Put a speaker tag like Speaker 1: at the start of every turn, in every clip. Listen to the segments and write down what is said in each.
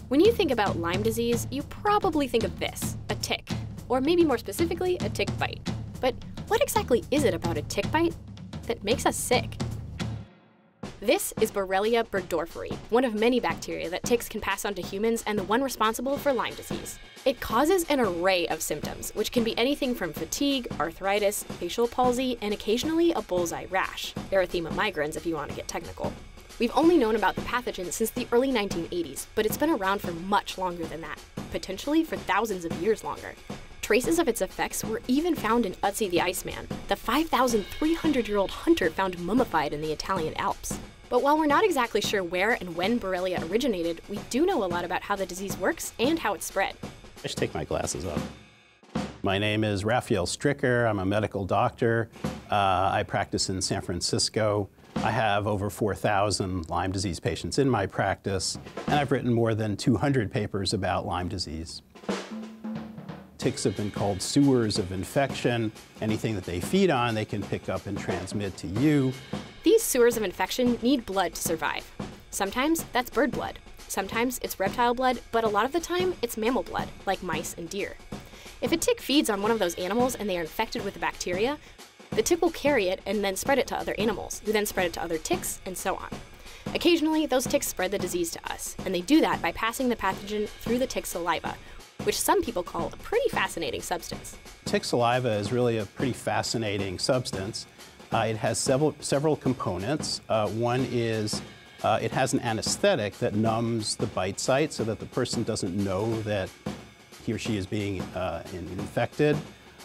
Speaker 1: When you think about Lyme disease, you probably think of this, a tick, or maybe more specifically, a tick bite. But what exactly is it about a tick bite that makes us sick? This is Borrelia burgdorferi, one of many bacteria that ticks can pass on to humans and the one responsible for Lyme disease. It causes an array of symptoms, which can be anything from fatigue, arthritis, facial palsy, and occasionally a bullseye rash, erythema migrans if you want to get technical. We've only known about the pathogen since the early 1980s, but it's been around for much longer than that, potentially for thousands of years longer. Traces of its effects were even found in Ötzi the Iceman, the 5,300-year-old hunter found mummified in the Italian Alps. But while we're not exactly sure where and when Borrelia originated, we do know a lot about how the disease works and how it's spread.
Speaker 2: I should take my glasses off. My name is Raphael Stricker. I'm a medical doctor. I practice in San Francisco. I have over 4,000 Lyme disease patients in my practice, and I've written more than 200 papers about Lyme disease. Ticks have been called sewers of infection. Anything that they feed on, they can pick up and transmit to you.
Speaker 1: These sewers of infection need blood to survive. Sometimes that's bird blood. Sometimes it's reptile blood, but a lot of the time it's mammal blood, like mice and deer. If a tick feeds on one of those animals and they are infected with the bacteria, the tick will carry it and then spread it to other animals, who then spread it to other ticks, and so on. Occasionally, those ticks spread the disease to us, and they do that by passing the pathogen through the tick's saliva, which some people call a pretty fascinating substance.
Speaker 2: Tick saliva is really a pretty fascinating substance. It has several components. One is it has an anesthetic that numbs the bite site so that the person doesn't know that he or she is being infected.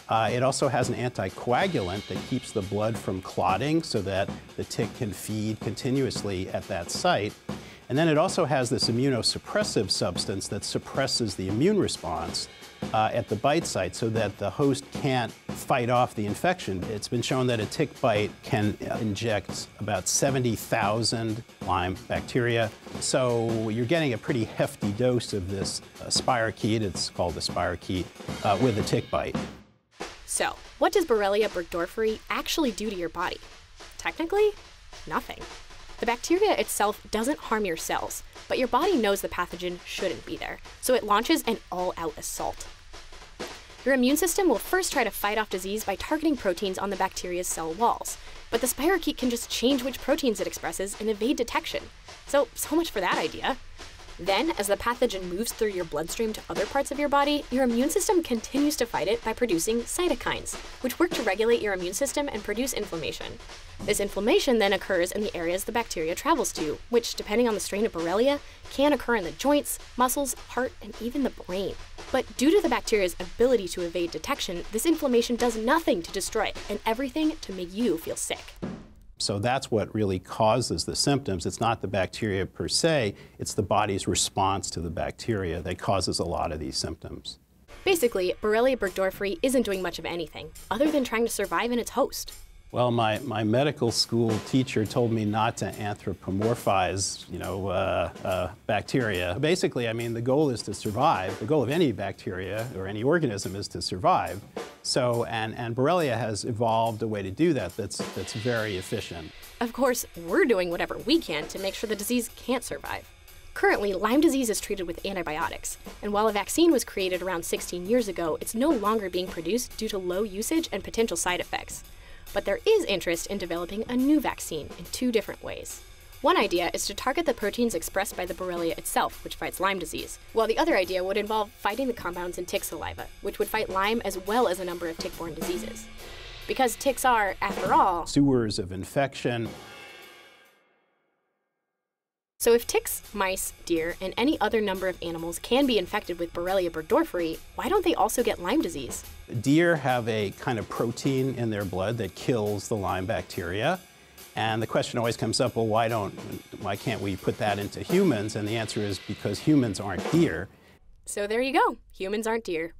Speaker 2: It also has an anticoagulant that keeps the blood from clotting so that the tick can feed continuously at that site. And then it also has this immunosuppressive substance that suppresses the immune response at the bite site so that the host can't fight off the infection. It's been shown that a tick bite can inject about 70,000 Lyme bacteria. So you're getting a pretty hefty dose of this spirochete, it's called the spirochete, with a tick bite.
Speaker 1: So, what does Borrelia burgdorferi actually do to your body? Technically, nothing. The bacteria itself doesn't harm your cells, but your body knows the pathogen shouldn't be there, so it launches an all-out assault. Your immune system will first try to fight off disease by targeting proteins on the bacteria's cell walls, but the spirochete can just change which proteins it expresses and evade detection. So much for that idea. Then, as the pathogen moves through your bloodstream to other parts of your body, your immune system continues to fight it by producing cytokines, which work to regulate your immune system and produce inflammation. This inflammation then occurs in the areas the bacteria travels to, which, depending on the strain of Borrelia, can occur in the joints, muscles, heart, and even the brain. But due to the bacteria's ability to evade detection, this inflammation does nothing to destroy it, and everything to make you feel sick.
Speaker 2: So that's what really causes the symptoms. It's not the bacteria per se, it's the body's response to the bacteria that causes a lot of these symptoms.
Speaker 1: Basically, Borrelia burgdorferi isn't doing much of anything, other than trying to survive in its host.
Speaker 2: Well, my medical school teacher told me not to anthropomorphize, bacteria. Basically, I mean, the goal is to survive. The goal of any bacteria or any organism is to survive. So, and Borrelia has evolved a way to do that that's very efficient.
Speaker 1: Of course, we're doing whatever we can to make sure the disease can't survive. Currently, Lyme disease is treated with antibiotics, and while a vaccine was created around 16 years ago, it's no longer being produced due to low usage and potential side effects. But there is interest in developing a new vaccine in two different ways. One idea is to target the proteins expressed by the Borrelia itself, which fights Lyme disease, while the other idea would involve fighting the compounds in tick saliva, which would fight Lyme as well as a number of tick-borne diseases. Because ticks are, after all,
Speaker 2: sewers of infection.
Speaker 1: So if ticks, mice, deer, and any other number of animals can be infected with Borrelia burgdorferi, why don't they also get Lyme disease?
Speaker 2: Deer have a kind of protein in their blood that kills the Lyme bacteria. And the question always comes up, well, why can't we put that into humans? And the answer is because humans aren't deer.
Speaker 1: So there you go. Humans aren't deer.